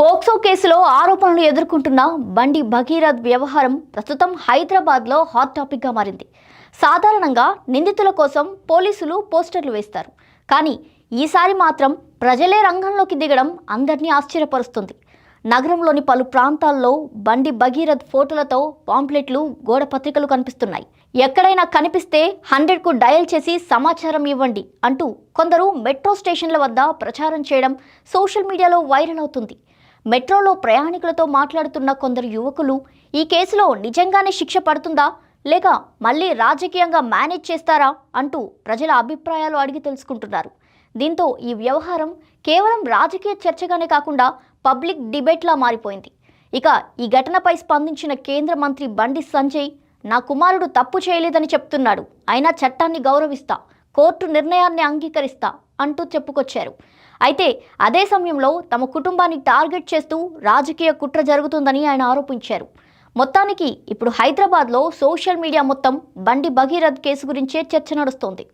POCSO కేసులో ఆరోపణలు ఎదుర్కొంటున్న బండి భగీరథ్ వ్యవహారం ప్రస్తుతం హైదరాబాద్లో హాట్ టాపిక్గా మారింది. సాధారణంగా నిందితుల కోసం పోలీసులు పోస్టర్లు వేస్తారు. కానీ ఈసారి మాత్రం ప్రజలే రంగంలోకి దిగడం అందరినీ ఆశ్చర్యపరుస్తుంది. నగరంలోని పలు ప్రాంతాల్లో బండి భగీరథ్ ఫోటోలతో పాంప్లెట్లు, గోడ పత్రికలు కనిపిస్తున్నాయి. ఎక్కడైనా కనిపిస్తే 100కు డయల్ చేసి సమాచారం ఇవ్వండి అంటూ కొందరు మెట్రో స్టేషన్ల వద్ద ప్రచారం చేయడం సోషల్ మీడియాలో వైరల్ అవుతుంది. మెట్రోలో ప్రయాణికులతో మాట్లాడుతున్న కొందరు యువకులు ఈ కేసులో నిజంగానే శిక్ష పడుతుందా లేక మళ్ళీ రాజకీయంగా మేనేజ్ చేస్తారా అంటూ ప్రజల అభిప్రాయాలు అడిగి తెలుసుకుంటున్నారు. దీంతో ఈ వ్యవహారం కేవలం రాజకీయ చర్చగానే కాకుండా పబ్లిక్ డిబేట్లా మారిపోయింది. ఇక ఈ ఘటనపై స్పందించిన కేంద్ర మంత్రి బండి సంజయ్, నా కుమారుడు తప్పు చేయలేదని చెప్తున్నాడు, అయినా చట్టాన్ని గౌరవిస్తా, కోర్టు నిర్ణయాన్ని అంగీకరిస్తా అంటూ చెప్పుకొచ్చారు. అయితే అదే సమయంలో తమ కుటుంబాన్ని టార్గెట్ చేస్తూ రాజకీయ కుట్ర జరుగుతుందని ఆయన ఆరోపించారు. మొత్తానికి ఇప్పుడు హైదరాబాద్లో సోషల్ మీడియా మొత్తం బండి భగీరథ్ కేసు గురించే చర్చ నడుస్తోంది.